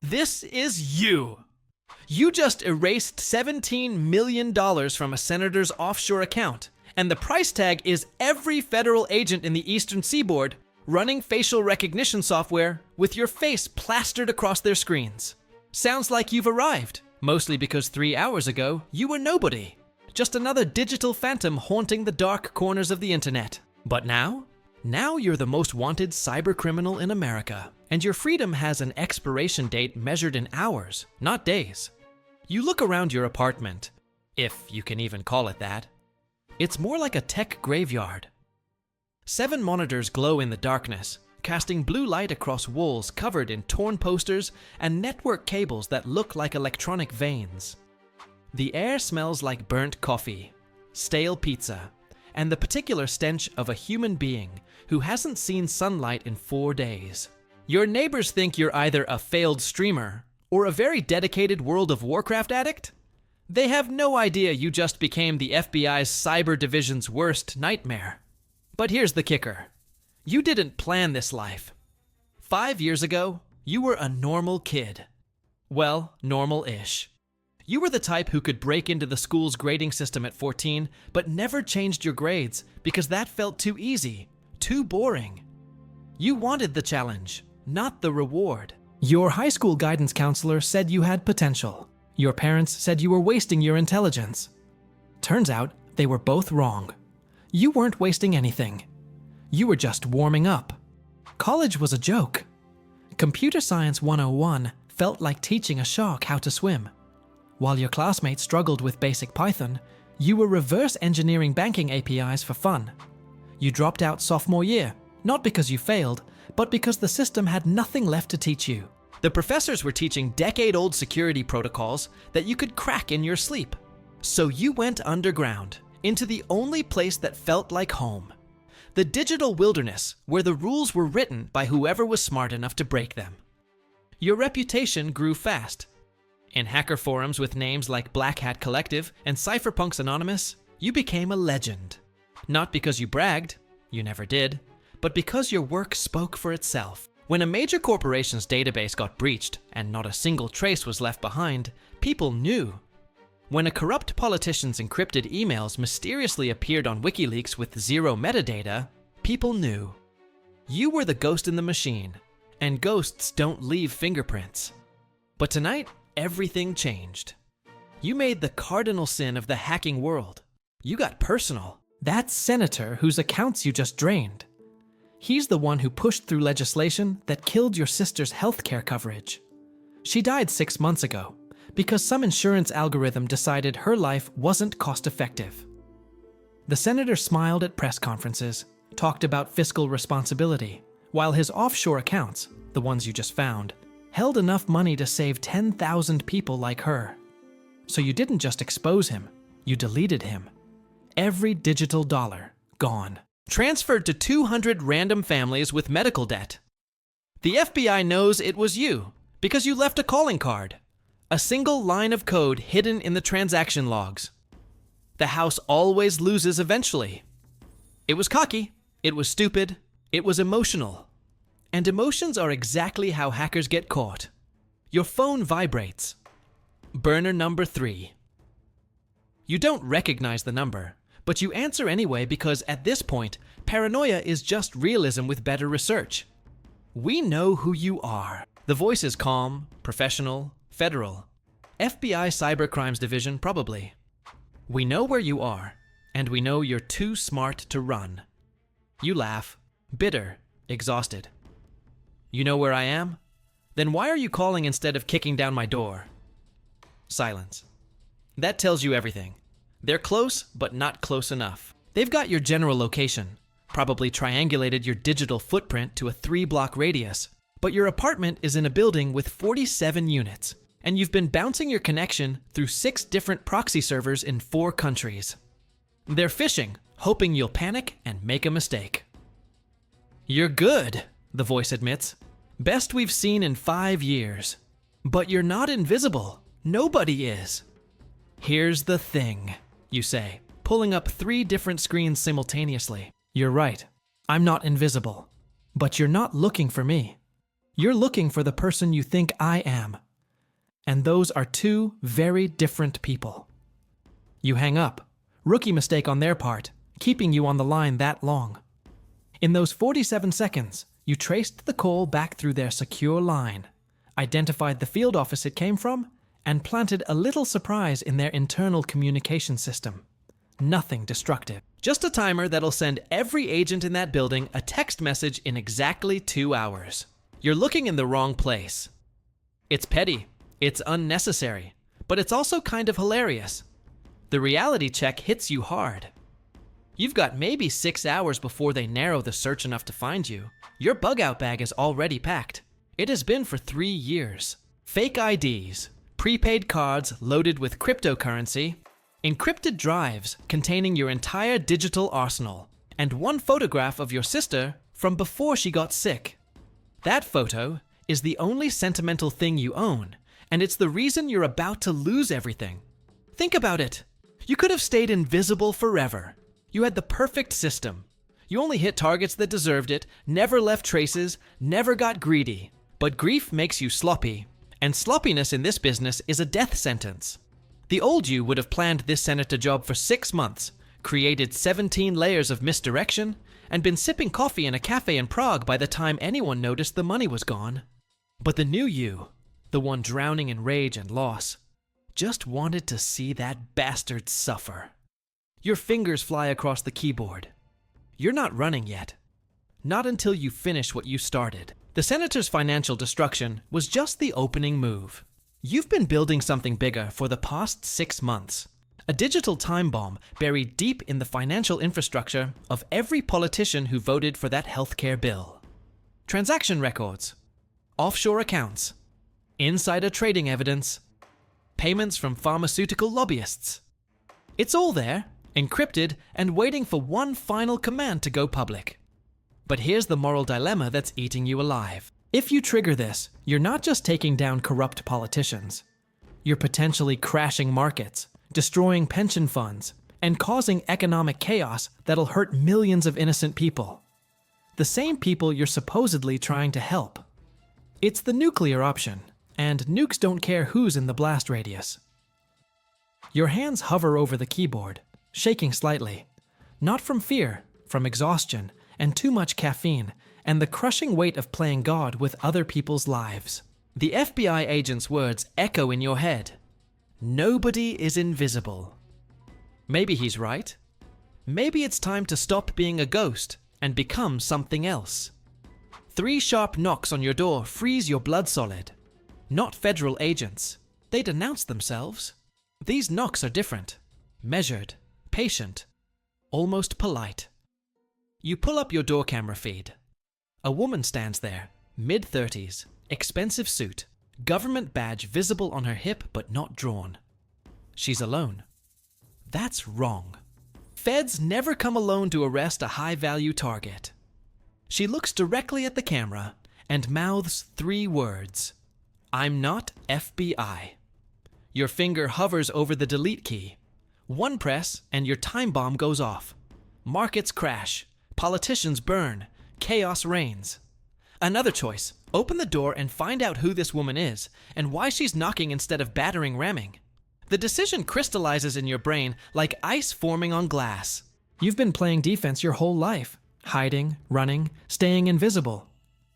This is you. You just erased $17 million from a senator's offshore account, and the price tag is every federal agent in the Eastern Seaboard running facial recognition software with your face plastered across their screens. Sounds like you've arrived, mostly because 3 hours ago, you were nobody. Just another digital phantom haunting the dark corners of the internet. But now you're the most wanted cybercriminal in America, and your freedom has an expiration date measured in hours, not days. You look around your apartment, if you can even call it that. It's more like a tech graveyard. 7 monitors glow in the darkness, casting blue light across walls covered in torn posters and network cables that look like electronic veins. The air smells like burnt coffee, stale pizza, and the particular stench of a human being who hasn't seen sunlight in 4 days. Your neighbors think you're either a failed streamer or a very dedicated World of Warcraft addict. They have no idea you just became the FBI's cyber division's worst nightmare. But here's the kicker. You didn't plan this life. 5 years ago, you were a normal kid. Well, normal-ish. You were the type who could break into the school's grading system at 14, but never changed your grades because that felt too easy, too boring. You wanted the challenge, not the reward. Your high school guidance counselor said you had potential. Your parents said you were wasting your intelligence. Turns out they were both wrong. You weren't wasting anything. You were just warming up. College was a joke. Computer Science 101 felt like teaching a shark how to swim. While your classmates struggled with basic Python, you were reverse engineering banking APIs for fun. You dropped out sophomore year, not because you failed, but because the system had nothing left to teach you. The professors were teaching decade-old security protocols that you could crack in your sleep. So you went underground, into the only place that felt like home. The digital wilderness, where the rules were written by whoever was smart enough to break them. Your reputation grew fast. In hacker forums with names like Black Hat Collective and Cypherpunks Anonymous, you became a legend. Not because you bragged, you never did, but because your work spoke for itself. When a major corporation's database got breached and not a single trace was left behind, people knew. When a corrupt politician's encrypted emails mysteriously appeared on WikiLeaks with zero metadata, people knew. You were the ghost in the machine, and ghosts don't leave fingerprints. But tonight, everything changed. You made the cardinal sin of the hacking world. You got personal. That senator whose accounts you just drained. He's the one who pushed through legislation that killed your sister's healthcare coverage. She died 6 months ago because some insurance algorithm decided her life wasn't cost-effective. The senator smiled at press conferences, talked about fiscal responsibility, while his offshore accounts, the ones you just found, held enough money to save 10,000 people like her. So you didn't just expose him, you deleted him. Every digital dollar gone. Transferred to 200 random families with medical debt. The FBI knows it was you because you left a calling card, a single line of code hidden in the transaction logs. The house always loses eventually. It was cocky, it was stupid, it was emotional. And emotions are exactly how hackers get caught. Your phone vibrates. Burner number 3. You don't recognize the number, but you answer anyway because at this point, paranoia is just realism with better research. We know who you are. The voice is calm, professional, federal. FBI Cybercrimes Division, probably. We know where you are, and we know you're too smart to run. You laugh, bitter, exhausted. You know where I am? Then why are you calling instead of kicking down my door? Silence. That tells you everything. They're close, but not close enough. They've got your general location, probably triangulated your digital footprint to a 3-block radius, but your apartment is in a building with 47 units, and you've been bouncing your connection through 6 different proxy servers in 4 countries. They're phishing, hoping you'll panic and make a mistake. You're good, the voice admits. Best we've seen in 5 years. But you're not invisible. Nobody is. Here's the thing, you say, pulling up 3 different screens simultaneously. You're right. I'm not invisible. But you're not looking for me. You're looking for the person you think I am. And those are two very different people. You hang up. Rookie mistake on their part, keeping you on the line that long. In those 47 seconds, you traced the call back through their secure line, identified the field office it came from, and planted a little surprise in their internal communication system. Nothing destructive. Just a timer that'll send every agent in that building a text message in exactly 2 hours. You're looking in the wrong place. It's petty, it's unnecessary, but it's also kind of hilarious. The reality check hits you hard. You've got maybe 6 hours before they narrow the search enough to find you. Your bug-out bag is already packed. It has been for 3 years. Fake IDs, prepaid cards loaded with cryptocurrency, encrypted drives containing your entire digital arsenal, and one photograph of your sister from before she got sick. That photo is the only sentimental thing you own, and it's the reason you're about to lose everything. Think about it. You could have stayed invisible forever. You had the perfect system. You only hit targets that deserved it, never left traces, never got greedy. But grief makes you sloppy, and sloppiness in this business is a death sentence. The old you would have planned this senator job for 6 months, created 17 layers of misdirection, and been sipping coffee in a cafe in Prague by the time anyone noticed the money was gone. But the new you, the one drowning in rage and loss, just wanted to see that bastard suffer. Your fingers fly across the keyboard. You're not running yet. Not until you finish what you started. The senator's financial destruction was just the opening move. You've been building something bigger for the past 6 months. A digital time bomb buried deep in the financial infrastructure of every politician who voted for that healthcare bill. Transaction records, offshore accounts, insider trading evidence, payments from pharmaceutical lobbyists. It's all there, encrypted and waiting for one final command to go public. But here's the moral dilemma that's eating you alive. If you trigger this, you're not just taking down corrupt politicians. You're potentially crashing markets, destroying pension funds, and causing economic chaos that'll hurt millions of innocent people. The same people you're supposedly trying to help. It's the nuclear option, and nukes don't care who's in the blast radius. Your hands hover over the keyboard, shaking slightly. Not from fear, from exhaustion, and too much caffeine, and the crushing weight of playing God with other people's lives. The FBI agent's words echo in your head. Nobody is invisible. Maybe he's right. Maybe it's time to stop being a ghost and become something else. 3 sharp knocks on your door freeze your blood solid. Not federal agents. They'd announce themselves. These knocks are different. Measured, patient, almost polite. You pull up your door camera feed. A woman stands there, mid-30s, expensive suit, government badge visible on her hip but not drawn. She's alone. That's wrong. Feds never come alone to arrest a high-value target. She looks directly at the camera and mouths 3 words. I'm not FBI. Your finger hovers over the delete key. One press and your time bomb goes off. Markets crash. Politicians burn. Chaos reigns. Another choice. Open the door and find out who this woman is and why she's knocking instead of battering ramming. The decision crystallizes in your brain like ice forming on glass. You've been playing defense your whole life. Hiding, running, staying invisible.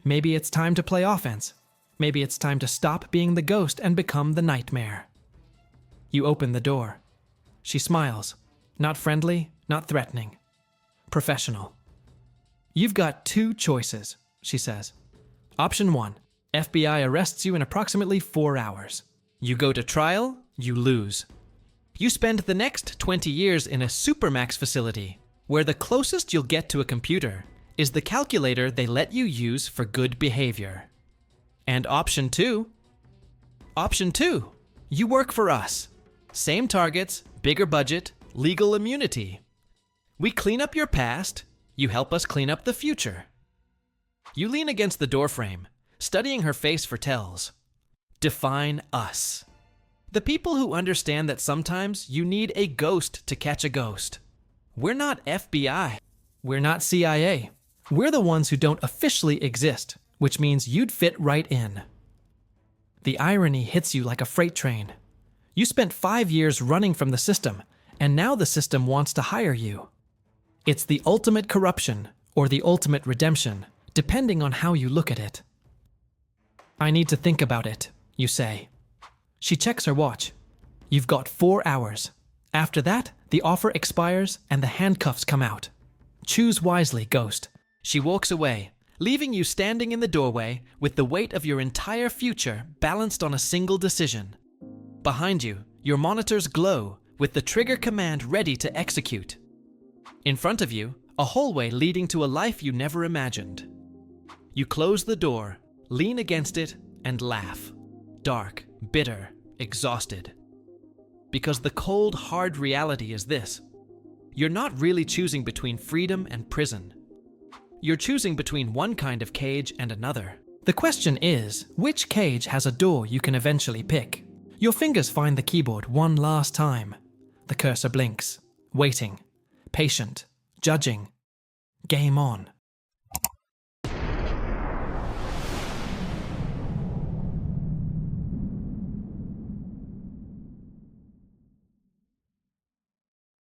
Maybe it's time to play offense. Maybe it's time to stop being the ghost and become the nightmare. You open the door. She smiles. Not friendly, not threatening. Professional. You've got 2 choices, she says. Option 1. FBI arrests you in approximately 4 hours. You go to trial, you lose. You spend the next 20 years in a supermax facility, where the closest you'll get to a computer is the calculator they let you use for good behavior. And option 2. Option 2. You work for us. Same targets, bigger budget, legal immunity. We clean up your past, you help us clean up the future. You lean against the doorframe, studying her face for tells. Define us. The people who understand that sometimes you need a ghost to catch a ghost. We're not FBI. We're not CIA. We're the ones who don't officially exist, which means you'd fit right in. The irony hits you like a freight train. You spent 5 years running from the system, and now the system wants to hire you. It's the ultimate corruption, or the ultimate redemption, depending on how you look at it. I need to think about it, you say. She checks her watch. You've got 4 hours. After that, the offer expires and the handcuffs come out. Choose wisely, Ghost. She walks away, leaving you standing in the doorway with the weight of your entire future balanced on a single decision. Behind you, your monitors glow with the trigger command ready to execute. In front of you, a hallway leading to a life you never imagined. You close the door, lean against it, and laugh. Dark, bitter, exhausted. Because the cold, hard reality is this: you're not really choosing between freedom and prison. You're choosing between one kind of cage and another. The question is, which cage has a door you can eventually pick? Your fingers find the keyboard one last time. The cursor blinks, waiting, patient, judging. Game on.